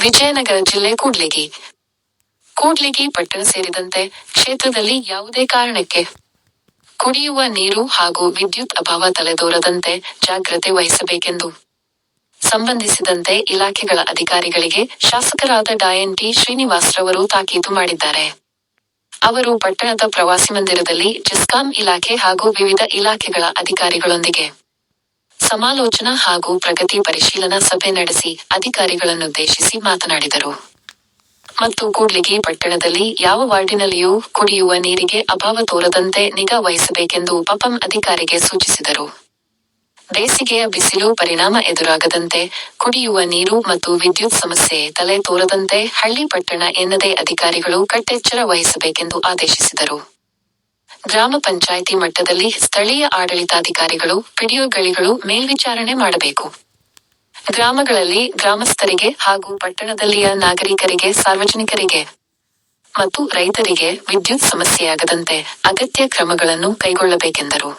ವಿಜಯನಗರ ಜಿಲ್ಲೆ ಕೂಡ್ಲಿಗಿ ಪಟ್ಟಣ ಸೇರಿದಂತೆ ಕ್ಷೇತ್ರದಲ್ಲಿ ಯಾವುದೇ ಕಾರಣಕ್ಕೆ ಕುಡಿಯುವ ನೀರು ಹಾಗೂ ವಿದ್ಯುತ್ ಅಭಾವ ತಲೆದೋರದಂತೆ ಜಾಗ್ರತೆ ವಹಿಸಬೇಕೆಂದು ಸಂಬಂಧಿಸಿದಂತೆ ಇಲಾಖೆಗಳ ಅಧಿಕಾರಿಗಳಿಗೆ ಶಾಸಕರಾದ ಡಾ ಎನ್. ಟಿ. ಶ್ರೀನಿವಾಸ್ರವರು ತಾಕೀತು ಮಾಡಿದ್ದಾರೆ. ಅವರು ಪಟ್ಟಣದ ಪ್ರವಾಸಿ ಮಂದಿರದಲ್ಲಿ ಜೆಸ್ಕಾಂ ಇಲಾಖೆ ಹಾಗೂ ವಿವಿಧ ಇಲಾಖೆಗಳ ಅಧಿಕಾರಿಗಳೊಂದಿಗೆ ಸಮಾಲೋಚನಾ ಹಾಗೂ ಪ್ರಗತಿ ಪರಿಶೀಲನಾ ಸಭೆ ನಡೆಸಿ ಅಧಿಕಾರಿಗಳನ್ನುದ್ದೇಶಿಸಿ ಮಾತನಾಡಿದರು. ಮತ್ತು ಕೂಡ್ಲಿಗಿ ಪಟ್ಟಣದಲ್ಲಿ ಯಾವ ವಾರ್ಡಿನಲ್ಲಿಯೂ ಕುಡಿಯುವ ನೀರಿಗೆ ಅಭಾವ ತೋರದಂತೆ ನಿಗಾ ವಹಿಸಬೇಕೆಂದು ಪಪಂ ಅಧಿಕಾರಿಗೆ ಸೂಚಿಸಿದರು. ಬೇಸಿಗೆಯ ಬಿಸಿಲು ಪರಿಣಾಮ ಎದುರಾಗದಂತೆ, ಕುಡಿಯುವ ನೀರು ಮತ್ತು ವಿದ್ಯುತ್ ಸಮಸ್ಯೆ ತಲೆ ತೋರದಂತೆ ಹಳ್ಳಿ ಪಟ್ಟಣ ಎನ್ನದೇ ಅಧಿಕಾರಿಗಳು ಕಟ್ಟೆಚ್ಚರ ವಹಿಸಬೇಕೆಂದು ಆದೇಶಿಸಿದರು. ಗ್ರಾಮ ಪಂಚಾಯಿತಿ ಮಟ್ಟದಲ್ಲಿ ಸ್ಥಳೀಯ ಆಡಳಿತಾಧಿಕಾರಿಗಳು, ಪಿಡಿಒಗಳಿಗಳು ಮೇಲ್ವಿಚಾರಣೆ ಮಾಡಬೇಕು. ಗ್ರಾಮಗಳಲ್ಲಿ ಗ್ರಾಮಸ್ಥರಿಗೆ ಹಾಗೂ ಪಟ್ಟಣದಲ್ಲಿಯ ನಾಗರಿಕರಿಗೆ, ಸಾರ್ವಜನಿಕರಿಗೆ ಮತ್ತು ರೈತರಿಗೆ ವಿದ್ಯುತ್ ಸಮಸ್ಯೆಯಾಗದಂತೆ ಅಗತ್ಯ ಕ್ರಮಗಳನ್ನು ಕೈಗೊಳ್ಳಬೇಕೆಂದರು.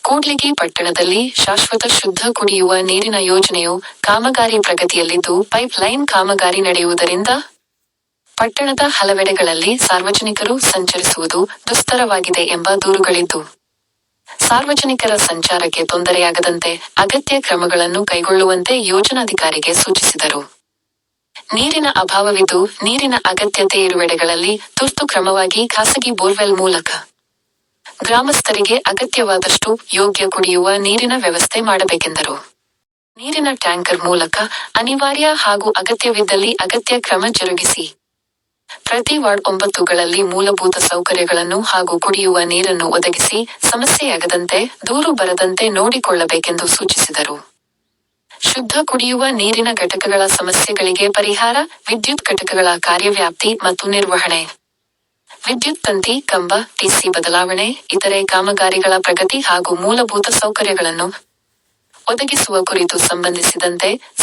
ಕೂಡ್ಲಿಗಿ ಪಟ್ಟಣದಲ್ಲಿ ಶಾಶ್ವತ ಶುದ್ಧ ಕುಡಿಯುವ ನೀರಿನ ಯೋಜನೆಯು ಕಾಮಗಾರಿ ಪ್ರಗತಿಯಲ್ಲಿದ್ದು, ಪೈಪ್ ಲೈನ್ ಕಾಮಗಾರಿ ನಡೆಯುವುದರಿಂದ ಪಟ್ಟಣದ ಹಲವೆಡೆಗಳಲ್ಲಿ ಸಾರ್ವಜನಿಕರು ಸಂಚರಿಸುವುದು ದುಸ್ತರವಾಗಿದೆ ಎಂಬ ದೂರುಗಳಿದ್ದು, ಸಾರ್ವಜನಿಕರ ಸಂಚಾರಕ್ಕೆ ತೊಂದರೆಯಾಗದಂತೆ ಅಗತ್ಯ ಕ್ರಮಗಳನ್ನು ಕೈಗೊಳ್ಳುವಂತೆ ಯೋಜನಾಧಿಕಾರಿಗೆ ಸೂಚಿಸಿದರು. ನೀರಿನ ಅಭಾವವಿದ್ದು, ನೀರಿನ ಅಗತ್ಯತೆ ಇರುವೆಡೆಗಳಲ್ಲಿ ತುರ್ತು ಕ್ರಮವಾಗಿ ಖಾಸಗಿ ಬೋರ್ವೆಲ್ ಮೂಲಕ ಗ್ರಾಮಸ್ಥರಿಗೆ ಅಗತ್ಯವಾದಷ್ಟು ಯೋಗ್ಯ ಕುಡಿಯುವ ನೀರಿನ ವ್ಯವಸ್ಥೆ ಮಾಡಬೇಕೆಂದರು. ನೀರಿನ ಟ್ಯಾಂಕರ್ ಮೂಲಕ ಅನಿವಾರ್ಯ ಹಾಗೂ ಅಗತ್ಯವಿದ್ದಲ್ಲಿ ಅಗತ್ಯ ಕ್ರಮ ಜರುಗಿಸಿ ಪ್ರತಿ ವಾರ್ಡ್ 9ಗಳಲ್ಲಿ ಮೂಲಭೂತ ಸೌಕರ್ಯಗಳನ್ನು ಹಾಗೂ ಕುಡಿಯುವ ನೀರನ್ನು ಒದಗಿಸಿ ಸಮಸ್ಯೆಯಾಗದಂತೆ, ದೂರು ಬರದಂತೆ ನೋಡಿಕೊಳ್ಳಬೇಕೆಂದು ಸೂಚಿಸಿದರು. ಶುದ್ಧ ಕುಡಿಯುವ ನೀರಿನ ಘಟಕಗಳ ಸಮಸ್ಯೆಗಳಿಗೆ ಪರಿಹಾರ, ವಿದ್ಯುತ್ ಘಟಕಗಳ ಕಾರ್ಯವ್ಯಾಪ್ತಿ ಮತ್ತು ನಿರ್ವಹಣೆ, ವಿದ್ಯುತ್ ತಂತಿ, ಕಂಬ, ಟಿಸಿ ಬದಲಾವಣೆ, ಇತರೆ ಕಾಮಗಾರಿಗಳ ಪ್ರಗತಿ ಹಾಗೂ ಮೂಲಭೂತ ಸೌಕರ್ಯಗಳನ್ನು ಒದಗಿಸುವ ಕುರಿತು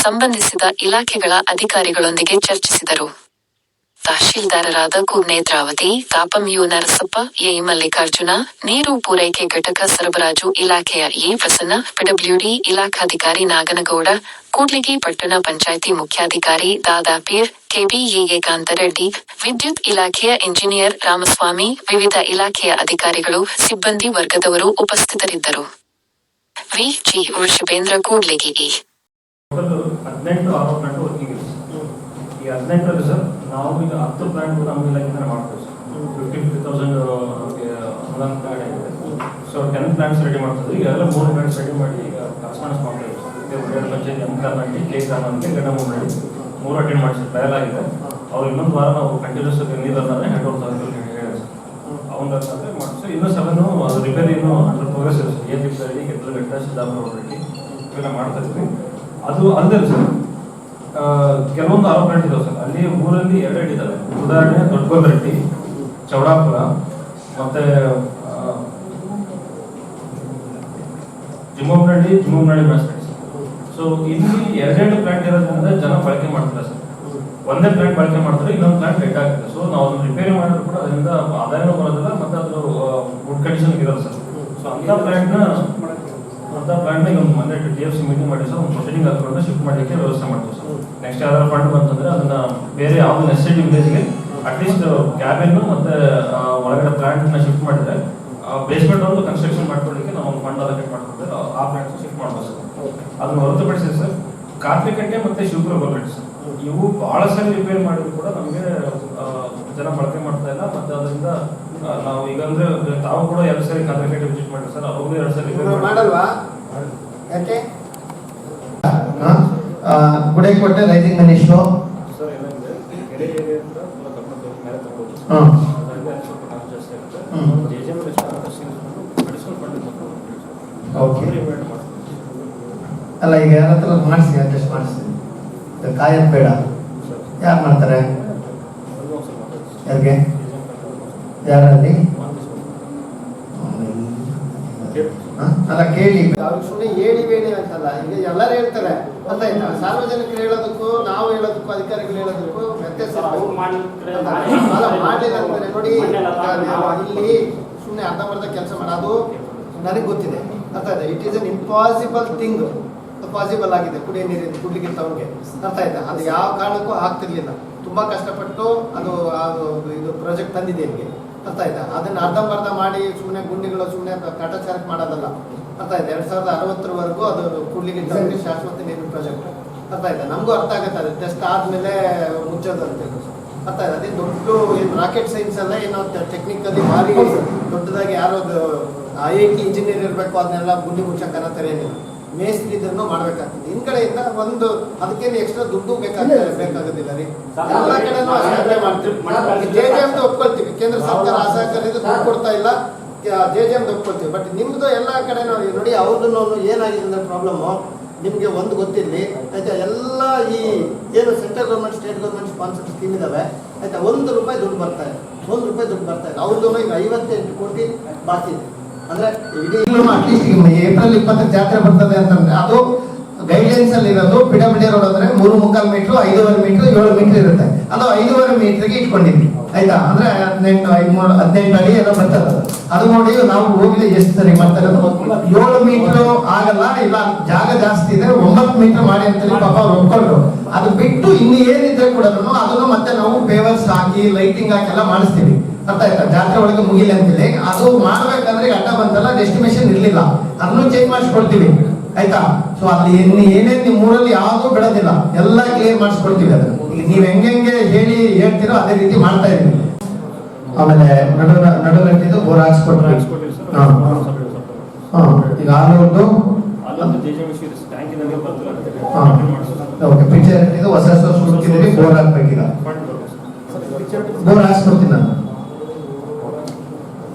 ಸಂಬಂಧಿಸಿದ ಇಲಾಖೆಗಳ ಅಧಿಕಾರಿಗಳೊಂದಿಗೆ ಚರ್ಚಿಸಿದರು. ತಹಶೀಲ್ದಾರರಾದ ಕು. ನೇತ್ರಾವತಿ, ತಾಪಂ ಯು. ನರಸಪ್ಪ, ಎ. ಮಲ್ಲಿಕಾರ್ಜುನ, ನೀರು ಪೂರೈಕೆ ಘಟಕ ಸರಬರಾಜು ಇಲಾಖೆಯ ಇ. ಪ್ರಸನ್ನ, ಪಿಡಬ್ಲ್ಯೂಡಿ ಇಲಾಖಾಧಿಕಾರಿ ನಾಗನಗೌಡ, ಕೂಡ್ಲಿಗಿ ಪಟ್ಟಣ ಪಂಚಾಯ್ತಿ ಮುಖ್ಯಾಧಿಕಾರಿ ದಾದಾಪೀರ್, ಕೆಬಿಇಎ ಕಾಂತರೆಡ್ಡಿ, ವಿದ್ಯುತ್ ಇಲಾಖೆಯ ಎಂಜಿನಿಯರ್ ರಾಮಸ್ವಾಮಿ, ವಿವಿಧ ಇಲಾಖೆಯ ಅಧಿಕಾರಿಗಳು, ಸಿಬ್ಬಂದಿ ವರ್ಗದವರು ಉಪಸ್ಥಿತರಿದ್ದರು. V. G. Vrishabhendra, Kudligi. 18 sir, ನಾವು ಈಗ 10 ಪ್ಲಾಂಟ್ ನಮ್ಮ ಇಲಾಖೆಯಿಂದ ಮಾಡ್ತೀವಿ ಸರ್. 50,000 ಅನುದಾನ ಕಾರ್ಡ್ ಆಗಿದೆ. ಸೊ 10 ಪ್ಲಾಂಟ್ಸ್ ರೆಡಿ ಮಾಡ್ತೀವಿ. ಈಗ ಎಲ್ಲ 3 ಪ್ಲಾಂಟ್ಸ್ ರೆಡಿ ಮಾಡಿ ಈಗ ಕರೆಸ್ಪಾಂಡೆನ್ಸ್ ಮಾಡ್ತಾ ಇದ್ದೀವಿ ಸರ್. ಈಗ ಒಳ್ಳೆಯ ಪಂಚಾಯತ್ ಎಂ ಕಾರ್ನಾಟಿ, ಕೆ ಕಾರ್ನಾಟಿ, ಗಡಮೂಡಿ 3 ಅಟೆಂಡ್ ಮಾಡಿಸಿ ಟ್ರಯಲ್ ಆಗಿದೆ. ಅವ್ರು ಇನ್ನೊಂದು ವಾರ ನಾವು ಕಂಟಿನ್ಯೂಸ್ ನೀರಲ್ಲೇ ಹ್ಯಾಂಡ್ ಓವರ್ ಹೇಳಿ ಸರ್. ಅವನ ಮಾಡಿಸಿ ಇನ್ನೂ 7 ಅದು ರಿಪೇರಿ ಇನ್ನೂ ಅಂಡರ್ ಪ್ರೋಗ್ರೆಸ್ ಇದೆ ಸರ್. ಏತಿಪ್ಪಳ್ಳಿ, ಕೆತ್ತಲಘಟ್ಟ, ಸಿದ್ದಾಪುರ ರೆಡ್ಡಿ ಇವೆಲ್ಲ ಮಾಡ್ತಾ ಇದ್ವಿ. ಅದು ಅಲ್ಲದೆ ಸರ್ ಕೆಲವೊಂದು ಆರೋಪಣೆ ಇದಾವೆ ಸರ್. ಅಲ್ಲಿ ಊರಲ್ಲಿ 2 ಇದ್ದಾವೆ. ಉದಾಹರಣೆ ದೊಡ್ಡಗೋಲ್ರೆಡ್ಡಿ, ಚೌಡಾಪುರ ಮತ್ತೆ ಜಿಮ್ಮನಹಳ್ಳಿ ಮ್ಯಾಸ್ಟೇಟ್. ಸೊ ಇಲ್ಲಿ 2 ಪ್ಲಾಂಟ್ ಇರೋದ್ರಿಂದ ಜನ ಬಳಕೆ ಮಾಡ್ತಾರೆ ಸರ್. ಒಂದೇ ಪ್ಲಾಂಟ್ ಬಳಕೆ ಮಾಡ್ತಾರೆ, ಇನ್ನೊಂದು ಪ್ಲಾಂಟ್ ರೆಡ್ ಆಗುತ್ತೆ. ಸೊ ನಾವು ಅದನ್ನು ರಿಪೇರಿ ಮಾಡಿದ್ರು ಕೂಡ ಅದರಿಂದ ಆದಾಯನೂ ಬರೋದಿಲ್ಲ ಮತ್ತೆ ಅದು ಗುಡ್ ಕಂಡೀಷನ್ ಇರೋದು ಸರ್. ಸೊ ಅಂತ ಪ್ಲಾಂಟ್ನ ಈಗ ಒಂದು ಮೊನ್ನೆ TFC ಮೀಟಿಂಗ್ ಮಾಡಿ ಸರ್, ಒಂದು ಪ್ರೊಸೀಡಿಂಗ್ ಹಾಕೊಂಡು ಶಿಫ್ಟ್ ಮಾಡಲಿಕ್ಕೆ ವ್ಯವಸ್ಥೆ ಮಾಡ್ತೀವಿ ಸರ್. ನೆಕ್ಸ್ಟ್ ಯಾವ್ದಾರ ಫಂಡ್ ಬಂತಂದ್ರೆ ಅದನ್ನ ಬೇರೆ ಯಾವ್ದು ನೆಸೆಸಿಟಿ ವಿಲೇಜ್ಗೆ ಅಟ್ಲೀಸ್ಟ್ ಕ್ಯಾಬಿನ್ ಮತ್ತೆ ಒಳಗಡೆ ಪ್ಲಾಂಟ್ನ ಶಿಫ್ಟ್ ಮಾಡಿದ್ರೆ ಬೇಸ್ಮೆಂಟ್ ಒಂದು ಕನ್ಸ್ಟ್ರಕ್ಷನ್ ಮಾಡ್ಕೊಳ್ಳಿಕ್ಕೆ ನಾವು ಒಂದು ಫಂಡ್ ಅಲೋಕೇಟ್ ಮಾಡ್ಕೊಂಡ್ರೆ ಆ ಪ್ಲಾಂಟ್ ಶಿಫ್ಟ್ ಮಾಡ್ಬೋದು ಸರ್. ಅದನ್ನು ಹೊರತುಪಡಿಸಿ ಸರ್ ಕಾತ್ರಿಕಟ್ಟೆ ಮತ್ತೆ ಶಿವಪುರ ಗೋಲ್ರೆಡ್ಡಿ ಸರ್, ಇವು ಬಹಳ ಸರಿ ರಿಪೇರ್ ಮಾಡಿದ್ರು ಕೂಡ ನಮಗೆ ಜನ ಬಳಕೆ ಮಾಡ್ತಾ ಇಲ್ಲ. ಮತ್ತೆ ಅದರಿಂದ ನಾವು ಈಗ ಅಂದ್ರೆ ತಾವು ಕೂಡ 2 ಸರಿ ಕಾತ್ರಿಕಟ್ಟೆ ವಿಸಿಟ್ ಮಾಡಿ ಸರ್, ಅವರು 2 ಸರಿ ಮಾಡಲ್ವಾ? ಯಾಕೆ Gudekote rising man issue sir ಏನಂದ್ರೆ ಕೆರೆ ಏರಿಯಿಂದ ಮೇಲೆ ತಗೊಂಡು ಅಲ್ಲ, ಈಗ ಯಾರ ಹತ್ರ ಮಾಡಿಸಿ ಅಡ್ಜಸ್ಟ್ ಮಾಡಿಸಿ. ಕಾಯದ್ ಬೇಡ, ಯಾರು ಮಾಡ್ತಾರೆ? ಯಾರಿಗೆ? ಯಾರಲ್ಲಿ? ಅಲ್ಲ ಕೇಳಿ, ಅವ್ರಿಗೆ ಸುಮ್ಮನೆ ಹೇಳಿ ಅಂತಲ್ಲ. ಈಗ ಎಲ್ಲರೂ ಹೇಳ್ತಾರೆ ಅಂತ ಆಯ್ತಾ? ಸಾರ್ವಜನಿಕರು ಹೇಳೋದಕ್ಕೂ ನಾವು ಹೇಳೋದಕ್ಕೂ ಅಧಿಕಾರಿಗಳು ಹೇಳೋದಕ್ಕೂ ವ್ಯತ್ಯಾಸ ಮಾಡಲಿಲ್ಲ ಅಂತಾರೆ. ನೋಡಿ, ಇಲ್ಲಿ ಸುಮ್ಮನೆ ಅರ್ಧಂಬರ್ಧ ಕೆಲಸ ಮಾಡೋದು ನನಗೆ ಗೊತ್ತಿದೆ. ಅರ್ಥ ಇದೆ. It is an impossible thing possible ಆಗಿದೆ ಕುಡಿಯೋ ನೀರಿನ ಕುಡ್ಲಿಕ್ಕೆ ತಗೊಂಗೆ ಅರ್ಥ ಆಯ್ತಾ. ಅದು ಯಾವ ಕಾರಣಕ್ಕೂ ಆಗ್ತಿರ್ಲಿಲ್ಲ, ತುಂಬಾ ಕಷ್ಟಪಟ್ಟು ಅದು ಇದು ಪ್ರಾಜೆಕ್ಟ್ ತಂದಿದೆ ಇಲ್ಲಿಗೆ, ಅರ್ಥ ಆಯ್ತಾ. ಅದನ್ನ ಅರ್ಧಂಬರ್ಧ ಮಾಡಿ ಸುಮ್ಮನೆ ಗುಂಡಿಗಳು ಸುಮ್ಮನೆ ಕಾಟಾಚಾರಕ್ಕೆ ಮಾಡೋದಲ್ಲ, ಅರ್ಥ ಆಯ್ತಾ. 2060 ಅದು ಕುಡ್ಲಿಕ್ಕೆ ತಗೊಂಡು ಶಾಶ್ವತ ನೀರಿನ ಪ್ರಾಜೆಕ್ಟ್, ಅರ್ಥ ಆಯ್ತಾ. ನಮಗೂ ಅರ್ಥ ಆಗುತ್ತೆ ಅದು ಟೆಸ್ಟ್ ಆದ್ಮೇಲೆ ಮುಚ್ಚೋದು ಅಂತ, ಅರ್ಥ ಆಯ್ತಾ. ಅದೇ ದೊಡ್ಡ ಏನು ರಾಕೆಟ್ ಸೈನ್ಸ್ ಅಲ್ಲ, ಏನೋ ಟೆಕ್ನಿಕಲಿ ಭಾರಿ ದೊಡ್ಡದಾಗಿ ಯಾರೋ IIT ಇಂಜಿನಿಯರ್ ಇರಬೇಕು ಅದನ್ನೆಲ್ಲ ಗುಂಡಿ ಮುಚ್ಚಕ್ಕೆ ಅನ್ನೋ ಏನಿಲ್ಲ. ಮೇಸ್ತ್ರಿ ಇದನ್ನು ಮಾಡ್ಬೇಕಾಗ್ತದೆ ಹಿಂದ್ಗಡೆಯಿಂದ ಒಂದು, ಅದಕ್ಕೇನು ಎಕ್ಸ್ಟ್ರಾ ದುಡ್ಡು ಬೇಕಾಗೋದಿಲ್ಲ ರೀ. ಎಲ್ಲ ಕಡೆನೂ ಅಷ್ಟೇ ಮಾಡ್ತೀವಿ. JJM ಒಪ್ಕೊಳ್ತೀವಿ, ಕೇಂದ್ರ ಸರ್ಕಾರ ಅಸಹಕಾರದ ದುಡ್ಡು ಕೊಡ್ತಾ ಇಲ್ಲ, JJM ಒಪ್ಕೊಳ್ತೀವಿ. ಬಟ್ ನಿಮ್ದು ಎಲ್ಲ ಕಡೆ ನಾವು ನೋಡಿ ಅವ್ರದ್ದು ಏನಾಗಿದೆ ಅಂದ್ರೆ ಪ್ರಾಬ್ಲಮ್ಮು ನಿಮಗೆ ಒಂದು ಗೊತ್ತಿರಲಿ ಆಯ್ತಾ. ಎಲ್ಲ ಈ ಏನು central government state government sponsor scheme ಇದಾವೆ ಆಯ್ತಾ, ₹1 ದುಡ್ಡು ಬರ್ತಾ ಇದೆ, ₹1 ಬರ್ತಾ ಇದೆ. ಅವ್ರದ್ದು ಈಗ 58 ಕೋಟಿ ಬಾಕಿ ಇದೆ. ಅಂದ್ರೆ ಇಡೀ ಅಟ್ಲೀಸ್ಟ್ ಏಪ್ರಿಲ್ 20 ಜಾತ್ರೆ ಬರ್ತದೆ ಅಂತಂದ್ರೆ ಅದು ಗೈಡ್ಲೈನ್ಸ್ ಅಲ್ಲಿ ಇರೋದು PWD ರೋಡ್ ಅಂದ್ರೆ 3.25 ಮೀಟರ್, 5.5 ಮೀಟರ್, 7 ಮೀಟರ್ ಇರುತ್ತೆ. ಅದು 5.5 ಮೀಟರ್ಗೆ ಇಟ್ಕೊಂಡಿದ್ವಿ ಆಯ್ತಾ. ಅಂದ್ರೆ 18 ಅಡಿ ಏನೋ ಬರ್ತದೆ. ಅದು ನೋಡಿ ನಾವು ಹೋಗಿಲ್ಲ ಎಷ್ಟು ಸರಿ ಮಾಡ್ತಾರೆ, 7 ಮೀಟರ್ ಆಗಲ್ಲ, ಇಲ್ಲ ಜಾಗ ಜಾಸ್ತಿ ಇದೆ 9 ಮೀಟರ್ ಮಾಡಿ ಅಂತೇಳಿ ಪಾಪ ಅವ್ರು ಒಪ್ಕೊಂಡ್ರು. ಅದು ಬಿಟ್ಟು ಇನ್ನು ಏನಿದ್ರೆ ಕೂಡ ಅದನ್ನು ಮತ್ತೆ ನಾವು ಪೇವರ್ಸ್ ಹಾಕಿ ಲೈಟಿಂಗ್ ಹಾಕಿ ಎಲ್ಲ ಮಾಡಿಸ್ತೀವಿ, ಅರ್ಥ ಆಯ್ತಾ. ಜಾತ್ರೆ ಒಳಗೆ ಮುಗಿಲಿ ಅಂತೇಳಿ ಅದು ಮಾಡ್ಬೇಕಂದ್ರೆ ಅಡ್ಡ ಬಂತಲ್ಲ, ಡೆಸ್ಟಿನೇಷನ್ ಇರ್ಲಿಲ್ಲ, ಅದನ್ನು ಚೇಂಜ್ ಮಾಡಿಸ್ಕೊಡ್ತೀವಿ ಆಯ್ತಾ. ಸೊ ಅಲ್ಲಿ ಏನೇನ್ ನಿಮ್ ಊರಲ್ಲಿ ಯಾವ್ದು ಬಿಡೋದಿಲ್ಲ, ಎಲ್ಲ ಕ್ಲಿಯರ್ ಮಾಡಿಸ್ಕೊಡ್ತೀವಿ. ಅದನ್ನ ಈಗ ನೀವ್ ಹೆಂಗೆ ಹೇಳ್ತೀರೋ ಅದೇ ರೀತಿ ಮಾಡ್ತಾ ಇದೀವಿ. ಆಮೇಲೆ ನಡುಗಟ್ಟಿದ್ದು ಬೋರ್ ಹಾಕ್ಸ್ಕೊಟ್ರಿ. ಈಗ ಆಲೂರ್ದು ಪಿಕ್ಚರ್ ಇಟ್ಟಿದ್ದು ಹೊಸ ಸುಡ್ತಿದ್ದೀವಿ, ಬೋರ್ ಹಾಕ್ಬೇಕೀಗ. ಬೋರ್ ಹಾಕ್ಸ್ಕೊಡ್ತೀನಿ ನಾನು,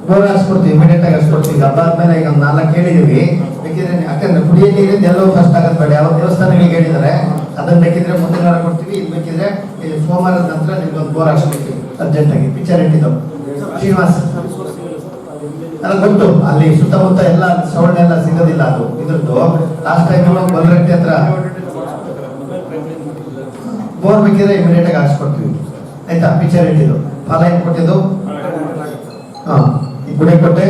ಬೋರ್ ಹಾಕ್ಸ್ಕೊಡ್ತೀವಿ, ಇಮಿಡಿಯೇಟ್ ಆಗಿ ಹಾಕ್ಸ್ಕೊಡ್ತೀವಿ. ಹಬ್ಬ ಆದ್ಮೇಲೆ ಈಗ 4 ಹೇಳಿದೀವಿ. ಬೇಕಿದ್ರೆ ಯಾಕಂದ್ರೆ ಕುಡಿಯೋ ನೀರಿಂದ ಎಲ್ಲವೂ ಫಸ್ಟ್ ಆಗದ್ ಬೇಡ. ಯಾವ ದೇವಸ್ಥಾನಗಳಿಗೆ ಹೇಳಿದ್ದಾರೆ ಅದನ್ನ ಬೇಕಿದ್ರೆ ಮುಂದಿನ ವಾರ ಕೊಡ್ತೀವಿ, ಇದು ಬೇಕಿದ್ರೆ ಸೋಮವಾರದ ನಂತರ ನಿಮ್ಗೊಂದು ಬೋರ್ ಹಾಕ್ಸ್ಕೊಡ್ತೀವಿ ಅರ್ಜೆಂಟ್ ಆಗಿ. ಪಿಕ್ಚರ್ ಇಟ್ಟಿದ್ದು ಶ್ರೀನಿವಾಸ್ ಅಲ್ಲ ಗೊತ್ತು, ಅಲ್ಲಿ ಸುತ್ತಮುತ್ತ ಎಲ್ಲ ಸೌಂಡ್ ಎಲ್ಲ ಸಿಗೋದಿಲ್ಲ. ಅದು ಇದ್ರದ್ದು ಲಾಸ್ಟ್ ಟೈಮ್ ಬಲ್ರಟ್ಟಿ ಹತ್ರ ಬೋರ್ ಬೇಕಿದ್ರೆ ಇಮಿಡಿಯೇಟ್ ಆಗಿ ಹಾಕ್ಸ್ಕೊಡ್ತೀವಿ ಆಯ್ತಾ. ಪಿಕ್ಚರ್ ಇಟ್ಟಿದ್ದು ಫಲ ಏನ್ ಕೊಟ್ಟಿದ್ದು ಗುಡೆಕೋಟೆ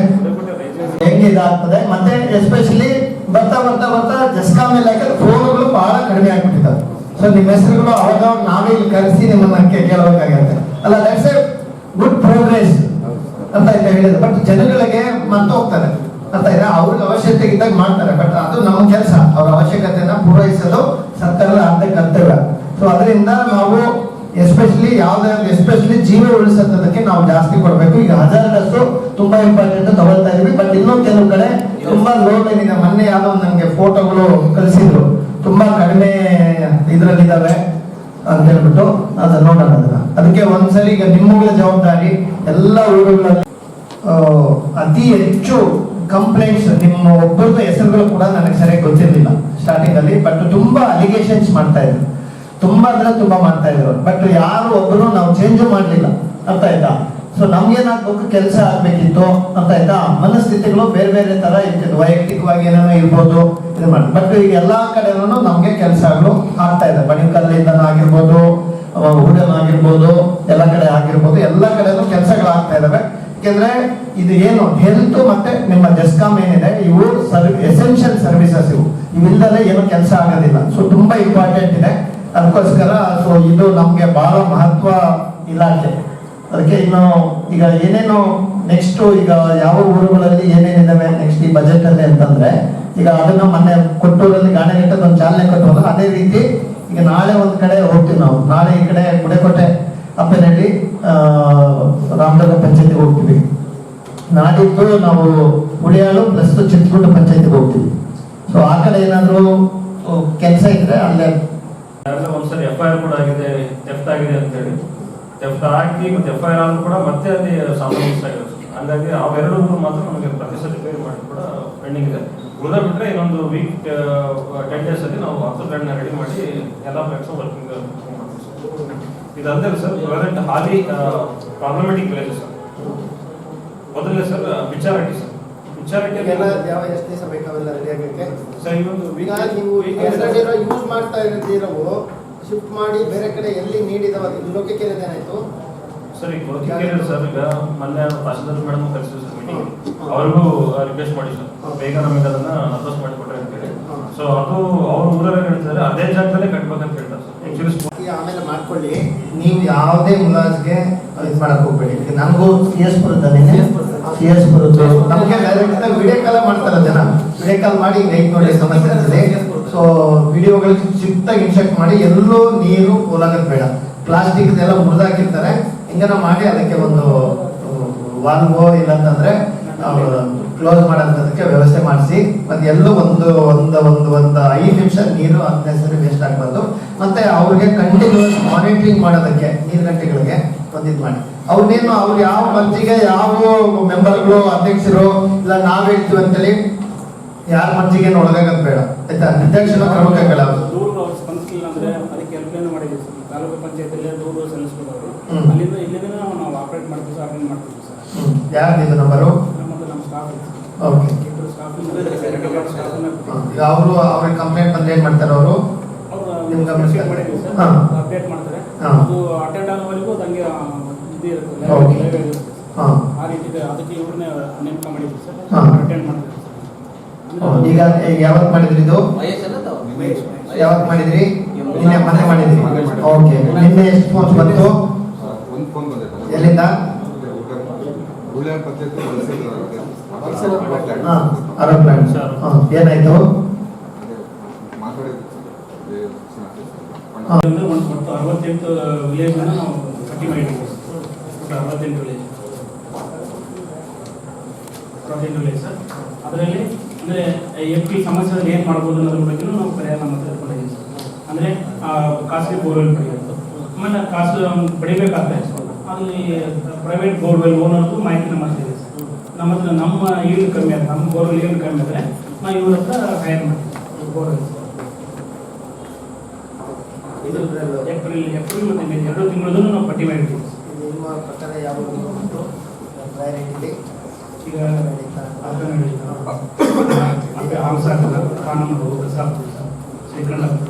ಹೆಂಗೆ ಇದಾಗ್ತದೆ. ಮತ್ತೆ ಎಸ್ಪೆಷಲಿ ಬರ್ತಾ ಜಸ್ಕಾಮ್ ಇಲಾಖೆ ಫೋನ್ಗಳು ಬಹಳ ಕಡಿಮೆ ಆಗ್ಬಿಟ್ಟಿದ್ದಾರೆ. ಸೊ ನಿಮ್ಮ ಹೆಸರುಗಳು ಅವಾಗ ನಾವೇ ಇಲ್ಲಿ ಕರೆಸಿ ನಿಮ್ಮನ್ನ ಕೇಳಬೇಕಾಗತ್ತೆ ಅಲ್ಲ. ದಟ್ಸ್ ಎ ಗುಡ್ ಪ್ರೋಗ್ರೆಸ್ ಅಂತ ಹೇಳಿದ್ರು. ಬಟ್ ಜನಗಳಿಗೆ ಮರ್ತು ಹೋಗ್ತಾರೆ, ಅರ್ಥ ಇದೆ. ಅವ್ರಿಗೆ ಅವಶ್ಯಕತೆ ಇದ್ದಾಗ ಮಾಡ್ತಾರೆ, ಬಟ್ ಅದು ನಮ್ಮ ಕೆಲಸ. ಅವ್ರ ಅವಶ್ಯಕತೆಯನ್ನ ಪೂರೈಸೋದು ಸರ್ಕಾರದ ಅರ್ಧ ಕರ್ತವ್ಯ. ಸೊ ಅದರಿಂದ ನಾವು ಎಸ್ಪೆಷಲಿ ಜೀವ ಉಳಿಸೋದಕ್ಕೆ ನಾವು ಜಾಸ್ತಿ ಕೊಡ್ಬೇಕು. ಈಗ ಹಜಾರ್ಡಸ್ಸು ತುಂಬಾ ಇಂಪಾರ್ಟೆಂಟ್ ತಗೊಳ್ತಾ ಇದೀವಿ, ಬಟ್ ಇನ್ನೂ ಕೆಲವು ಕಡೆ ತುಂಬಾ ಲೋ ಲೈನ್ ಇದೆ. ಮೊನ್ನೆ ಯಾವ್ದೋ ನನಗೆ ಫೋಟೋಗಳು ಕಳಿಸಿದ್ರು, ತುಂಬಾ ಕಡಿಮೆ ಇದ್ರಲ್ಲಿದ್ದಾವೆ ಅಂತ ಹೇಳ್ಬಿಟ್ಟು ಅದು ನೋಡೋಣ ಅದನ್ನ. ಅದಕ್ಕೆ ಒಂದ್ಸರಿ ಈಗ ನಿಮ್ಮಗಳ ಜವಾಬ್ದಾರಿ ಎಲ್ಲ ಊರುಗಳಲ್ಲಿ ಅತಿ ಹೆಚ್ಚು ಕಂಪ್ಲೇಂಟ್ಸ್ ನಿಮ್ಮ ಒಬ್ಬರದ ಹೆಸರುಗಳು ಕೂಡ ನನಗೆ ಸರಿಯಾಗಿ ಗೊತ್ತಿರಲಿಲ್ಲ ಸ್ಟಾರ್ಟಿಂಗ್ ಅಲ್ಲಿ. ಬಟ್ ತುಂಬಾ ಅಲಿಗೇಷನ್ಸ್ ಮಾಡ್ತಾ ಇದ್ರು, ತುಂಬಾ ಅಂದ್ರೆ ತುಂಬಾ ಮಾಡ್ತಾ ಇದ್ರು. ಬಟ್ ಯಾರು ಒಬ್ಬರು ನಾವು ಚೇಂಜ್ ಮಾಡ್ಲಿಲ್ಲ, ಅರ್ಥ ಆಯ್ತಾ. ಸೊ ನಮ್ಗೇನಾಗ್ಬೇಕು, ಕೆಲಸ ಆಗ್ಬೇಕಿತ್ತು, ಅರ್ಥ ಆಯ್ತಾ. ಮನಸ್ಥಿತಿಗಳು ಬೇರೆ ಬೇರೆ ತರ ಇರ್ತಿದ್ವು, ವೈಯಕ್ತಿಕವಾಗಿ ಏನೇನೋ ಇರ್ಬೋದು ಇದು ಮಾಡಿ. ಬಟ್ ಈಗ ಎಲ್ಲಾ ಕಡೆನೂ ನಮ್ಗೆ ಕೆಲಸಗಳು ಆಗ್ತಾ ಇದೆ. ಬಣಿಕಲ್ಲಿಂದ ಆಗಿರ್ಬೋದು, ಹೂಡನ್ ಆಗಿರ್ಬೋದು, ಎಲ್ಲ ಕಡೆ ಆಗಿರ್ಬೋದು, ಎಲ್ಲ ಕಡೆನೂ ಕೆಲಸಗಳು ಆಗ್ತಾ ಇದಾವೆ. ಯಾಕೆಂದ್ರೆ ಇದು ಏನು ಹೆಲ್ತ್ ಮತ್ತೆ ನಿಮ್ಮ ಜೆಸ್ಕಾಮ್ ಏನಿದೆ, ಇವು ಎಸೆನ್ಷಿಯಲ್ ಸರ್ವಿಸಸ್, ಇವಿಲ್ಲದೆ ಏನು ಕೆಲಸ ಆಗೋದಿಲ್ಲ. ಸೊ ತುಂಬಾ ಇಂಪಾರ್ಟೆಂಟ್ ಇದೆ. ಅದಕ್ಕೋಸ್ಕರ ಸೊ ಇದು ನಮ್ಗೆ ಬಹಳ ಮಹತ್ವ ಇಲಾಖೆ. ಅದಕ್ಕೆ ಇನ್ನು ಈಗ ಏನೇನು ನೆಕ್ಸ್ಟ್ ಈಗ ಯಾವ ಊರುಗಳಲ್ಲಿ ಏನೇನಿದಾವೆ ನೆಕ್ಸ್ಟ್ ಈ ಬಜೆಟ್ ಅಲ್ಲಿ ಅಂತಂದ್ರೆ, ಈಗ ಅದನ್ನ ಮೊನ್ನೆ ಕೊಟ್ಟೂರಲ್ಲಿ ಗಾಣೆಘಟ್ಟದ ಒಂದು ಚಾಲನೆ ಕೊಟ್ಟವಲ್ಲ, ಅದೇ ರೀತಿ ಈಗ ನಾಳೆ ಒಂದ್ ಕಡೆ ಹೋಗ್ತೀವಿ ನಾವು. ನಾಳೆ ಈ ಕಡೆ ಗುಡೆಕೋಟೆ ಅಪ್ಪನಹಳ್ಳಿ ರಾಮನಗರ ಪಂಚಾಯತಿಗೆ ಹೋಗ್ತೀವಿ. ನಾಡಿದ್ದು ನಾವು ಉಳಿಯಾಳು ಪ್ಲಸ್ ಚಿತ್ರದುರ್ಗ ಪಂಚಾಯತಿಗೆ ಹೋಗ್ತೀವಿ. ಸೊ ಆ ಕಡೆ ಏನಾದ್ರು ಕೆಲಸ ಇದ್ರೆ ಅಲ್ಲೇ ಒಂದ್ಸರಿ FIR ಕೂಡ ಆಗಿದೆ, ಥೆಫ್ಟ್ ಆಗಿದೆ ಅಂತ ಹೇಳಿ ಥೆಫ್ಟ್ ಆಗಿ ಮತ್ತೆ FIR ಆದ್ರೂ ಕೂಡ ಮತ್ತೆ ಅಲ್ಲಿ ಸಾಮಾನ್ಯ ಹಂಗಾಗಿ ಅವೆರಡು ಮಾತ್ರ ನಮಗೆ ಪ್ರತಿಶತ ರಿಪೇರಿ ಮಾಡಿ ಕೂಡ ಪೆಂಡಿಂಗ್ ಇದೆ. ಉಳಿದ ಬಿಟ್ರೆ ಇನ್ನೊಂದು ವೀಕ್ 10 days ಅಲ್ಲಿ ನಾವು ಮಾಸ್ಟರ್ ಪ್ಲಾನ್ ರೆಡಿ ಮಾಡಿ ಎಲ್ಲ ಪ್ಲಾಟ್ಸ್ ವರ್ಕಿಂಗ್ ಮಾಡ್ತೀವಿ. ಇದಲ್ಲದೆ ಸರ್ ಪ್ರೆಸೆಂಟ್ ಹಾಲಿ ಪ್ರಾಬ್ಲಮೆಟಿಕ್ ವಿಲೇಜಸ್ ಸರ್. ಮೊದಲನೇ ಸರ್ ಬಿಚಾರಟ್ಟಿ ಸರ್. ಬಿಚಾರಟ್ಟಿ ಯಾವ ಎಷ್ಟು ದಿವಸ ಬೇಕಾವೆಲ್ಲ ರೆಡಿ ಆಗಕ್ಕೆ ಸರ್ ಇವೊಂದು ನೀವು ಯೂಸ್ ಮಾಡ್ತಾ ಇರೋವು ಶಿಫ್ಟ್ ಮಾಡಿ ಬೇರೆ ಕಡೆ ಎಲ್ಲಿ ನೀಡಿದವ ಲೋಕಕ್ಕೆ ಏನಾಯ್ತು ಸರ್? ಈಗ ಲೋಕಕ್ಕೆ ಸರ್ ಈಗ ಮೊನ್ನೆ ತಹಶೀಲ್ದಾರ್ ಮೇಡಮ್ ಕಳಿಸಿದ್ರು ಸರ್ ಮೀಟಿಂಗ್, ಅವ್ರಿಗೂ ರಿಕ್ವೆಸ್ಟ್ ಮಾಡಿ ಸರ್ ಬೇಗ ನಮಗೆ ಅದನ್ನ ಅಡ್ರೆಸ್ ಮಾಡಿಕೊಟ್ರೆ ಅಂತೇಳಿ. ಸೊ ಸೊ ಅದು ಅವ್ರ ಊರಲ್ಲಿ ಹೇಳ್ತಾರೆ ಅದೇ ಜಾಗದಲ್ಲೇ ಕಟ್ಬೇಕಂತ ಹೇಳ್ತಾರೆ ಸರ್. ಆಕ್ಚುಲಿ ಆಮೇಲೆ ಮಾಡ್ಕೊಳ್ಳಿ, ನೀವು ಯಾವುದೇ ಮುಲಾಜ್ಗೆ ಇದು ಮಾಡಕ್ ಹೋಗ್ಬೇಡಿ. ಈಗ ನನಗೂ CS ಬರುತ್ತೆ, CS ಬರುತ್ತೆ. ನಮಗೆ ಡೈರೆಕ್ಟ್ ವಿಡಿಯೋ ಕಾಲ್ ಮಾಡ್ತಾರೆ ಜನ, ವಿಡಿಯೋ ಕಾಲ್ ಮಾಡಿ ಹಿಂಗೆ ನೋಡಿ ಸಮಸ್ಯೆ ಇರ್ತದೆ. ಸೊ ವಿಡಿಯೋಗಳಿಗೆ ಚಿತ್ತಾಗಿ ಇನ್ಸೆಕ್ಟ್ ಮಾಡಿ ಎಲ್ಲೂ ನೀರು ಹೋಲಾಗದ್ ಬೇಡ. ಪ್ಲಾಸ್ಟಿಕ್ ಎಲ್ಲ ಮುರಿದಾಕಿರ್ತಾರೆ, ಹಿಂಗನ ಮಾಡಿ ಅದಕ್ಕೆ ಒಂದು ವಾಲ್ವೋ ಇಲ್ಲಂತಂದ್ರೆ ಕ್ಲೋಸ್ ಮಾಡೋದಕ್ಕೆ ವ್ಯವಸ್ಥೆ ಮಾಡಿಸಿ. ಮತ್ತೆ ಎಲ್ಲೂ ಒಂದು 5 ನಿಮಿಷ ನೀರು ಅನ್ನೆಸರಿ ವೇಸ್ಟ್ ಆಗಬಾರ್ದು. ಮತ್ತೆ ಅವ್ರಿಗೆ ಕಂಟಿನ್ಯೂಸ್ ಮಾನಿಟರಿಂಗ್ ಮಾಡೋದಕ್ಕೆ ನೀರು ಗಂಟೆಗಳಿಗೆ ಒಂದಿದ್ ಮಾಡಿ. ಅವ್ರನ್ನೇನು ಅವ್ರು ಯಾವ ಮರ್ಜಿಗೆ ಯಾವ ಮೆಂಬರ್ಗಳು ಅಧ್ಯಕ್ಷರು ಇಲ್ಲ ನಾವ್ ಹೇಳ್ತೀವಿ ಅಂತೇಳಿ ಯಾರ ಮರ್ಜಿಗೆ ಒಳಗಾಗದ್ ಬೇಡ ಆಯ್ತಾ. ನಿರ್ದೇಶನ ಕ್ರಮ ಕೈಗೊಳ್ಳ ದೂರು ಅವ್ರು ಸ್ಪಂದಿಸಲಿಲ್ಲ ಅಂದ್ರೆ ಅದಕ್ಕೆ ಹೆಲ್ಪ್ಲೈನ್ ಮಾಡಿದ್ದೀವಿ ಸರ್. ತಾಲೂಕು ಪಂಚಾಯತಿಯಲ್ಲಿ ದೂರು ಸಲ್ಲಿಸ್ಬೋದು. ಅಲ್ಲಿಂದ ಇಲ್ಲಿಂದ ನಾವು ಆಪರೇಟ್ ಮಾಡ್ತೀವಿ ಸರ್, ಅಟೆಂಡ್ ಮಾಡ್ತೀವಿ ಸರ್. ಯಾರ್ದಿದು ನಂಬರು? ನಮ್ಮ ಸ್ಟಾಫ್ ಓಕೆ. ಸ್ಟಾಫ್ ಅವರು ಅವ್ರಿಗೆ ಕಂಪ್ಲೇಂಟ್ ಬಂದ್ರೆ ಏನ್ ಮಾಡ್ತಾರೆ ಅವರು? ನಿಮ್ಗೆ ಮಾಡಿದ್ದೀವಿ ಸರ್, ಅಪ್ಡೇಟ್ ಮಾಡ್ತಾರೆ. ಅದು ಅಟೆಂಡ್ ಆಗೋವರೆಗೂ ಹಂಗೆ ಇದು ಇರುತ್ತೆ, ಆ ರೀತಿ ಅದಕ್ಕೆ ಇವ್ರನ್ನೇ ನೇಮಕ ಮಾಡಿದ್ದೀವಿ ಸರ್, ಅಟೆಂಡ್ ಮಾಡ್ತೀವಿ. ಈಗ ಯಾವತ್ ಮಾಡಿದ್ರಿ ಇದು? ಯಾವತ್ ಮಾಡಿದ್ರಿ? ನಿನ್ನೆ ಮೊನ್ನೆ ಮಾಡಿದ್ರಿ. ಓಕೆ. ನಿನ್ನೆ ಎಷ್ಟು ಫೋನ್ ಬಂತು? ಒಂದು ಫೋನ್ ಬಂದಿದೆ. ಎಲ್ಲಿಂದ? ಏನಾಯ್ತು? ಒಟ್ಟು 68 ವಿಲೇಜ್ ನಾವು ಪಟ್ಟಿ ಮಾಡಿದ್ದೀವಿ. 68 ವಿಲೇಜ್ ಸರ್. ಅದರಲ್ಲಿ ಅಂದರೆ MP ಸಮಸ್ಯೆಗಳು ಏನು ಮಾಡ್ಬೋದು ಅನ್ನೋದ್ರ ಬಗ್ಗೆ ನಾವು ಪರಿಹಾರ ನಮ್ಮ ಹತ್ರ ಇಟ್ಕೊಂಡಿದ್ದೀವಿ ಸರ್. ಅಂದರೆ ಖಾಸಗಿ ಬೋರ್ವೆಲ್ ಪಡೆಯೋದು, ಆಮೇಲೆ ಪಡಿಬೇಕಾದ್ರೆ ಅಲ್ಲಿ ಪ್ರೈವೇಟ್ ಬೋರ್ವೆಲ್ ಓನರ್ದು ಮಾಹಿತಿ ನಮ್ಮ ಹತ್ರ ಇದೆ ಸರ್. ನಮ್ಮ ಈಲ್ಡ್ ಕಮ್ಮಿ ಆದರೆ, ನಮ್ಮ ಬೋರ್ವೆಲ್ ಈಲ್ಡ್ ಕಮ್ಮಿ ಆದರೆ ನಾವು ಇವ್ರ ಹತ್ರ ಹೈರ್ ಮಾಡ್ತೀವಿ ಬೋರ್ವೆಲ್. ಇದು ಏಪ್ರಿಲ್ ಮತ್ತು ಮೇ 2 ತಿಂಗಳದೂ ನಾವು ಪಟ್ಟಿ ಮಾಡಿರ್ತೀವಿ. ನಿಮ್ಮ ಪ್ರಕಾರ ಯಾವ ಈಗ ಆಂಸಾಗಲ್ಲ, ಕಾನೂನು, ಶ್ರೀಕಂಠ,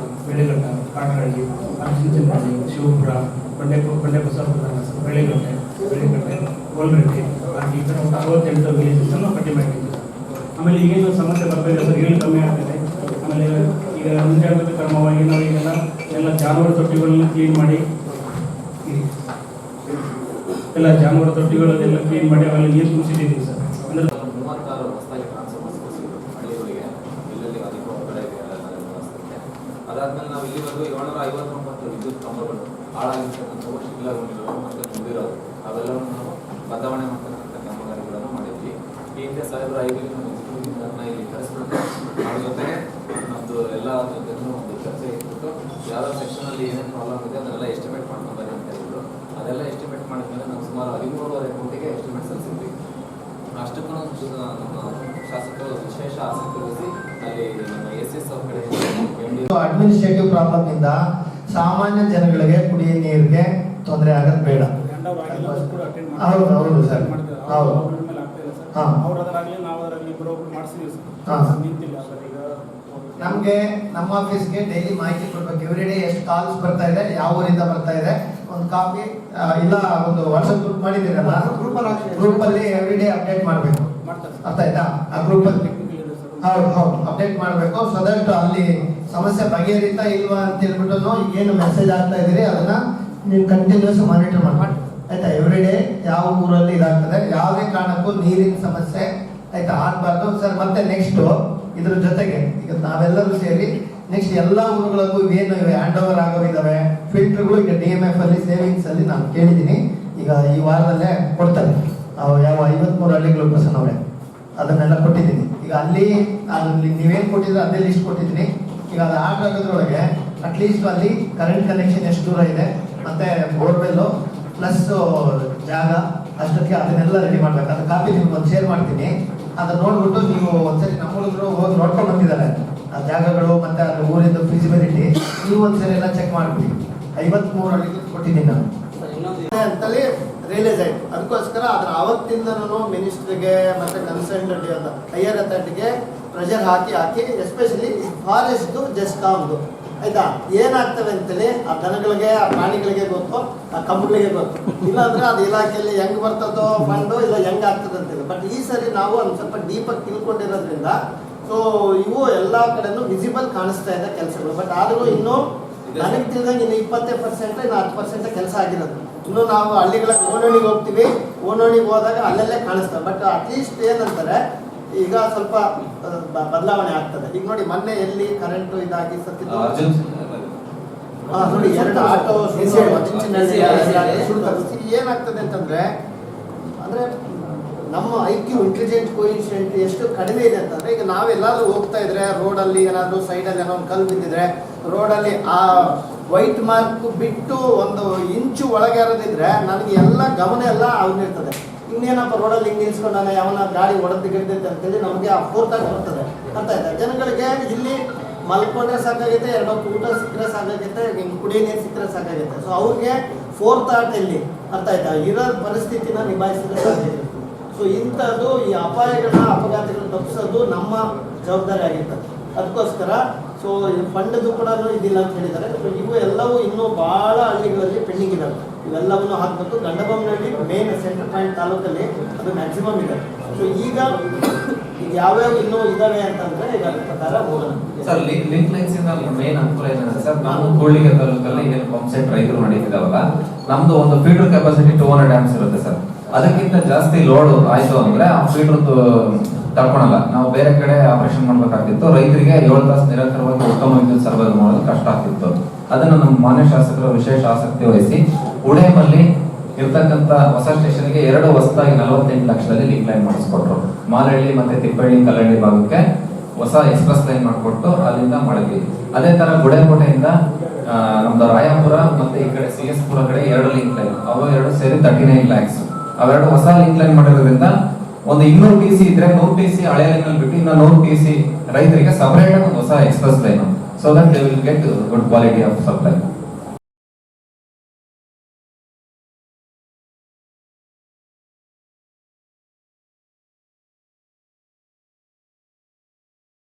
ಬೆಳೆಗಟ್ಟ, ಕಾಟರಳ್ಳಿ, ಅರ್ಜಿಂಚನಹಳ್ಳಿ, ಶಿವಪುರ, ಬಂಡೆ ಬಸವಪುರ, ಬೆಳೆಗಟ್ಟೆ, ಗೋಲ್ಗಟ್ಟೆ, ಈ ಥರ 68 ವಿಲೇಜಸ್ಸನ್ನು ಪಟ್ಟಿ ಮಾಡಿದ್ದೀವಿ. ಆಮೇಲೆ ಈಗೇನು ಸಮಸ್ಯೆ ಬರಬೇಕು ಸರ್, ಈಗೇನು ಕಮ್ಮಿ ಆಗ್ತದೆ. ಆಮೇಲೆ ಈಗ ಮುಂಜಾಗ್ರತೆ ಕ್ರಮವಾಗಿ ನಾವು ಎಲ್ಲ ಜಾನುವಾರು ತೊಟ್ಟಿಗಳನ್ನ ಕ್ಲೀನ್ ಮಾಡಿ, ಎಲ್ಲ ಜಾನುವಾರು ತೊಟ್ಟಿಗಳನ್ನೆಲ್ಲ ಕ್ಲೀನ್ ಮಾಡಿ ಅವೆಲ್ಲ ನೀರು ತುಂಬಿಸಿದ್ದೀವಿ ಸರ್. ಅಂದರೆ 36 ಹೊಸದಾಗಿ ಹಳ್ಳಿಗಳಿಗೆ ಎಲ್ಲೆಲ್ಲಿ ಅದಕ್ಕೆ ಹೊರಗಡೆ ಅದಾದ್ಮೇಲೆ ನಾವು ಇಲ್ಲಿವರೆಗೂ 759 ವಿದ್ಯುತ್ ಕಂಬಗಳು ಹಾಳಾಗಿರ್ತಕ್ಕಂಥವು, ಶಿಥಿಲಗೊಂಡಿರೋದು ಮತ್ತು ಮುಗಿರೋದು ಅವೆಲ್ಲವನ್ನು ನಾವು ಬದಲಾವಣೆ ಮಾಡ್ತಕ್ಕಂಥ ಕಾಮಗಾರಿಗಳನ್ನು ಮಾಡಿದ್ವಿ. ಈ ಹಿಂದೆ ಸಾಹೇಬರ 5 ಇಲ್ಲಿ ಕರೆಸ್ಬಿಟ್ಟು ಅವ್ರ ಜೊತೆ ನಮ್ಮದು ಎಲ್ಲ ಜೊತೆನೂ ಒಂದು ಚರ್ಚೆ ಇಟ್ಬಿಟ್ಟು ಯಾವ ಸೆಕ್ಷನಲ್ಲಿ ಏನೇನು ಪ್ರಾಬ್ಲಮ್ ಇದೆ ಅದನ್ನೆಲ್ಲ ಎಸ್ಟಿಮೇಟ್ ಮಾಡ್ಕೊಂಡ್ಬಾರಿ ಅಂತ ಹೇಳಿದ್ರು. ಅದೆಲ್ಲ ಎಸ್ಟಿಮೇಟ್ ಮಾಡಿದ್ಮೇಲೆ ನಾವು ಸುಮಾರು 13.5 ಕೋಟಿಗೆ ಎಸ್ಟಿಮೇಟ್ ಸಲ್ಲಿಸಿದ್ವಿ. ಅಷ್ಟಕ್ಕೂ ನಮ್ಮ ಶಾಸಕರು ವಿಶೇಷ ಆಸಕ್ತಿ ವಹಿಸಿ ಅಲ್ಲಿ ನಮ್ಮ SS ಅವ್ರ ಕಡೆ ಅಡ್ಮಿನಿಸ್ಟ್ರೇಟಿವ್ ಪ್ರಾಬ್ಲಮ್ ಇಂದ ಸಾಮಾನ್ಯ ಜನಗಳಿಗೆ ಕುಡಿಯ ನೀರಿಗೆ ತೊಂದರೆ ಆಗೋದು ಬೇಡ. ಹೌದು ಹೌದು ಸರ್, ಹೌದು. ನಮ್ಗೆ ನಮ್ಮ ಆಫೀಸ್ಗೆ ಡೈಲಿ ಮಾಹಿತಿ ಕೊಡ್ಬೇಕು. ಎವ್ರಿಡೇ ಎಷ್ಟು ಕಾಲ್ಸ್ ಬರ್ತಾ ಇದೆ, ಯಾವ ಊರಿಂದ ಬರ್ತಾ ಇದೆ, ಒಂದು ಕಾಪಿ ಇಲ್ಲ ಒಂದು ವಾಟ್ಸ್ಆಪ್ ಗ್ರೂಪ್ ಮಾಡಿದ್ದೀರಲ್ಲ, ಗ್ರೂಪ್ ಅಲ್ಲಿ ಎವ್ರಿಡೇ ಅಪ್ಡೇಟ್ ಮಾಡಬೇಕು. ಅರ್ಥ ಆಯ್ತಾ? ಆ ಗ್ರೂಪ್ ಅಲ್ಲಿ ಹೌದು ಅಪ್ಡೇಟ್ ಮಾಡಬೇಕು. ಸೊ ದಟ್ ಅಲ್ಲಿ ಸಮಸ್ಯೆ ಬಗೆಹರಿತಾ ಇಲ್ವಾ ಅಂತ ಹೇಳ್ಬಿಟ್ಟು ಈಗೇನು ಮೆಸೇಜ್ ಆಗ್ತಾ ಇದೀರಿ ಅದನ್ನ ನೀವು ಕಂಟಿನ್ಯೂಸ್ ಮಾನಿಟರ್ ಮಾಡಿ ಆಯ್ತಾ. ಎವ್ರಿಡೇ ಯಾವ ಊರಲ್ಲಿ ಇದಾಗ್ತದೆ, ಯಾವುದೇ ಕಾರಣಕ್ಕೂ ನೀರಿನ ಸಮಸ್ಯೆ ಆಯ್ತಾ ಆಗ್ಬಾರ್ದು ಸರ್. ಮತ್ತೆ ನೆಕ್ಸ್ಟ್ ಇದ್ರ ಜೊತೆಗೆ ಈಗ ನಾವೆಲ್ಲರೂ ಸೇರಿ ನೆಕ್ಸ್ಟ್ ಎಲ್ಲ ಊರುಗಳಿಗೂ ಏನು ಹ್ಯಾಂಡ್ ಓವರ್ ಆಗೋವಿದಾವೆ ಫಿಲ್ಟರ್ಗಳು. ಈಗ DMF ಅಲ್ಲಿ ಸೇವಿಂಗ್ಸ್ ಅಲ್ಲಿ ನಾನು ಕೇಳಿದ್ದೀನಿ, ಈಗ ಈ ವಾರದಲ್ಲೇ ಕೊಡ್ತಾರೆ. ಯಾವ 53 ಹಳ್ಳಿಗಳು ಪ್ರಸನ್ನ ಅವರೇ ಅದನ್ನೆಲ್ಲ ಕೊಟ್ಟಿದ್ದೀನಿ. ಈಗ ಅಲ್ಲಿ ನೀವೇನು ಕೊಟ್ಟಿದ್ರೆ ಅದೇ ಲಿಸ್ಟ್ ಕೊಟ್ಟಿದ್ದೀನಿ. ಈಗ ಅದು ಆರ್ಡರ್ ಆಗೋದ್ರೊಳಗೆ ಅಟ್ಲೀಸ್ಟ್ ಅಲ್ಲಿ ಕರೆಂಟ್ ಕನೆಕ್ಷನ್ ಎಷ್ಟು ದೂರ ಇದೆ, ಮತ್ತೆ ಬೋರ್ವೆಲ್ಲು ಪ್ಲಸ್ ಜಾಗ ಅಷ್ಟೊತ್ತಿಗೆ ಅದನ್ನೆಲ್ಲ ರೆಡಿ ಮಾಡ್ಬೇಕು. ಅದು ಕಾಪಿ ನಿಮ್ಗೆ ಒಂದು ಶೇರ್ ಮಾಡ್ತೀನಿ. ಅದನ್ನ ನೋಡ್ಬಿಟ್ಟು ನೀವು ಒಂದ್ಸರಿ ನಮ್ಮ ಹುಡುಗರು ಹೋಗಿ ನೋಡ್ಕೊಂಡು ಬಂದಿದ್ದಾರೆ ಆ ಜಾಗಗಳು ಮತ್ತೆ ಅದು ಊರಿದ್ದು ಫೀಸಿಬಿಲಿಟಿ. ನೀವು ಒಂದ್ಸರಿ ಎಲ್ಲ ಚೆಕ್ ಮಾಡ್ಬಿಡಿ. 53 ಹಳ್ಳಿಗಳು ಕೊಟ್ಟಿದ್ದೀನಿ ನಾನು ಅಂತಲೇ ರಿಯಲೈಸ್ ಆಯ್ತು. ಅದಕ್ಕೋಸ್ಕರ ಅದರ ಆವತ್ತಿಂದನೂ ಮಿನಿಸ್ಟ್ರಿಗೆ ಮತ್ತೆ ಕನ್ಸರ್ನ್ ಹೈಯರ್ ಅಥಾರಿಟಿಗೆ ಪ್ರೆಷರ್ ಹಾಕಿ ಎಸ್ಪೆಷಲಿ ಫಾರೆಸ್ಟ್ ಜೆಸ್ಕಾಮ್ದು ಆಯ್ತಾ ಏನಾಗ್ತವೆ ಅಂತೇಳಿ ಆ ದನಗಳಿಗೆ ಆ ಪ್ರಾಣಿಗಳಿಗೆ ಗೊತ್ತು, ಆ ಕಂಬಗಳಿಗೆ ಗೊತ್ತು. ಇಲ್ಲಾಂದ್ರೆ ಅದು ಇಲಾಖೆಯಲ್ಲಿ ಹೆಂಗ್ ಬರ್ತದೋ ಫಂಡು ಇಲ್ಲ ಹೆಂಗ್ ಆಗ್ತದೆ ಅಂತೇಳಿ. ಬಟ್ ಈ ಸರಿ ನಾವು ಒಂದು ಸ್ವಲ್ಪ ಡೀಪಾಗಿ ತಿಳ್ಕೊಂಡಿರೋದ್ರಿಂದ ಸೊ ಇವು ಎಲ್ಲ ಕಡೆನೂ ವಿಸಿಬಲ್ ಕಾಣಿಸ್ತಾ ಇದೆ ಕೆಲಸಗಳು. ಬಟ್ ಆದರೂ ಇನ್ನೂ ನನಗೆ ತಿಳಿದಂಗೆ ಇನ್ನು 20% ಇನ್ನು 10% ಕೆಲಸ ಆಗಿರೋದು. ಇನ್ನು ನಾವು ಹಳ್ಳಿಗಳ ಓಣೋಣಿಗೆ ಹೋಗ್ತೀವಿ, ಓಣೋಣಿಗೆ ಹೋದಾಗ ಅಲ್ಲೆಲ್ಲೇ ಕಾಣಿಸ್ತವೆ. ಬಟ್ ಅಟ್ಲೀಸ್ಟ್ ಏನಂತಾರೆ ಈಗ ಸ್ವಲ್ಪ ಬದಲಾವಣೆ ಆಗ್ತದೆ. ಈಗ ನೋಡಿ ಮೊನ್ನೆ ಎಲ್ಲಿ ಕರೆಂಟ್ ಇದಾಗಿ ಸತ್ತಿದ್ದು ನೋಡಿ 2 ಆಟೋ ಏನಾಗ್ತದೆ ಅಂತಂದ್ರೆ ಅಂದ್ರೆ ನಮ್ಮ IQ ಇಂಟೆಲಿಜೆಂಟ್ ಕೋಇನ್ಸಿಡೆಂಟ್ ಎಷ್ಟು ಕಡಿಮೆ ಇದೆ ಅಂತಂದ್ರೆ, ಈಗ ನಾವೆಲ್ಲಾದ್ರೂ ಹೋಗ್ತಾ ಇದ್ರೆ ರೋಡಲ್ಲಿ ಏನಾದ್ರು ಸೈಡಲ್ಲಿ ಏನೋ ಒಂದು ಕಲ್ಲು ಬಿದ್ದಿದ್ರೆ ರೋಡಲ್ಲಿ ಆ ವೈಟ್ ಮಾರ್ಕ್ ಬಿಟ್ಟು 1 ಇಂಚು ಒಳಗೆ ಯಾರದಿದ್ರೆ ನನಗೆ ಎಲ್ಲ ಗಮನ ಎಲ್ಲ ಅವನಿರ್ತದೆ. ಇನ್ನೇನಪ್ಪ ರೋಡಲ್ಲಿ ಹಿಂಗೆ ನಿಲ್ಸ್ಕೊಂಡಾಗ ಯಾವನ ಗಾಡಿ ಹೊಡೆದು ಗಿಡ್ದೈತೆ ಅಂತೇಳಿ ನಮಗೆ ಆ ಫೋರ್ತಾಗಿ ಬರ್ತದೆ. ಅರ್ಥ ಆಯ್ತಾ? ಜನಗಳಿಗೆ ಇಲ್ಲಿ ಮಲ್ಕೊಂಡ್ರೆ ಸಾಕಾಗೈತೆ, 2 ಹೊತ್ತು ಊಟ ಸಿಕ್ಕರೆ ಸಾಕಾಗೈತೆ, ಕುಡಿಯೋ ನೀರು ಸಿಕ್ಕರೆ ಸಾಕಾಗೈತೆ. ಸೊ ಅವ್ರಿಗೆ ಫೋರ್ತ್ ಇಲ್ಲಿ ಅರ್ಥ ಆಯ್ತಾ ಇರೋ ಪರಿಸ್ಥಿತಿನ ನಿಭಾಯಿಸಿದ್ರೆ ಸಾಧ್ಯ. ಸೊ ಇಂಥದ್ದು ಈ ಅಪಾಯಗಳನ್ನ ಅಪಘಾತಗಳನ್ನ ತಪ್ಪಿಸೋದು ನಮ್ಮ ಜವಾಬ್ದಾರಿ ಆಗಿರ್ತದೆ. ಅದಕ್ಕೋಸ್ಕರ ಸೊ ಫಂಡದು ಕೂಡ ಇದಿಲ್ಲ ಅಂತ ಹೇಳಿದ್ದಾರೆ. ಸೊ ಇವು ಎಲ್ಲವೂ ಇನ್ನೂ ಭಾಳ ಹಳ್ಳಿಗಳಲ್ಲಿ ಪೆಂಡಿಂಗ್ ಇದ್ದಾವೆ. ಇವೆಲ್ಲವನ್ನು ಹಾಕಬೇಕು. ಗಂಡಬೊಮ್ಮನಹಳ್ಳಿ ಮೇನ್ ಸೆಂಟರ್ ಪಾಯಿಂಟ್ ತಾಲೂಕಲ್ಲಿ ಅದು ಮ್ಯಾಕ್ಸಿಮಮ್ ಇದೆ. ಸೊ ಈಗ ಯಾವ್ಯಾವ ಇನ್ನೂ ಇದಾವೆ ಅಂತಂದ್ರೆ ಈಗ ಅದ್ರ ಪ್ರಕಾರ ಹೋಗೋಣ. ಸರ್ ಲಿಂಕ್ ಲೈನ್ಸ್ ಇಂದ ಮೇನ್ ಅನುಕೂಲ ಏನಂದ್ರೆ ಸರ್, ನಾವು ಕೂಡ್ಲಿಗೆ ತಾಲೂಕಲ್ಲಿ ಏನು ಪಂಪ್ ಸೆಟ್ ರೈತರು ನಡೀತಿದಾವಲ್ಲ, ನಮ್ದು ಒಂದು ಫೀಡರ್ ಕೆಪಾಸಿಟಿ 200 amps ಇರುತ್ತೆ ಸರ್. ಅದಕ್ಕಿಂತ ಜಾಸ್ತಿ ಲೋಡ್ ಆಯ್ತು ಅಂದ್ರೆ ಆ ಫೀಡರ್ ತಡ್ಕೊಳಲ್ಲ. ನಾವು ಬೇರೆ ಕಡೆ ಆಪರೇಷನ್ ಮಾಡ್ಬೇಕಾಗ್ತಿತ್ತು. ರೈತರಿಗೆ 7 ತಾಸು ನಿರಂತರವಾಗಿ ಉತ್ತಮ ವಿದ್ಯುತ್ ಸರಬರಾಜು ಮಾಡೋದು ಕಷ್ಟ ಆಗ್ತಿತ್ತು. ಅದನ್ನು ನಮ್ಮ ಮಾನ್ಯ ಶಾಸಕರು ವಿಶೇಷ ಆಸಕ್ತಿ ವಹಿಸಿ ಉಡೇಮಲ್ಲಿ ಇರ್ತಕ್ಕಂಥ ಹೊಸ ಸ್ಟೇಷನ್ಗೆ 2 ಹೊಸದಾಗಿ 48 ಲಕ್ಷದಲ್ಲಿ ಲಿಂಕ್ ಲೈನ್ ಮಾಡಿಸ್ಕೊಟ್ರು. ಮಾಲಹಳ್ಳಿ ಮತ್ತೆ ತಿಪ್ಪಳ್ಳಿ ಕಲ್ಲಳ್ಳಿ ಭಾಗಕ್ಕೆ ಹೊಸ ಎಕ್ಸ್ಪ್ರೆಸ್ ಲೈನ್ ಮಾಡಿಕೊಟ್ಟು ಅಲ್ಲಿಂದ ಮಾಡಿದ್ವಿ. ಅದೇ ತರ ಗುಡೇಕೋಟೆಯಿಂದ ನಮ್ದು ರಾಯಪುರ ಮತ್ತೆ ಈ ಕಡೆ CS ಪುರ ಕಡೆ 2 ಲಿಂಕ್ ಲೈನ್, ಅವು 2 ಸೇರಿ 39 lakhs. ಅವೆರಡು ಹೊಸ ಲಿಂಕ್ ಲೈನ್ ಮಾಡಿರೋದ್ರಿಂದ ಒಂದು 200 TC ಇದ್ರೆ 100 TC ಹಳೆ ಲೈನ್ ಅಲ್ಲಿ ಬಿಟ್ಟು ಇನ್ನು 100 TC ರೈತರಿಗೆ ಸಪರೇಟ್ ಒಂದು ಹೊಸ express line, so that they will get good quality of supply.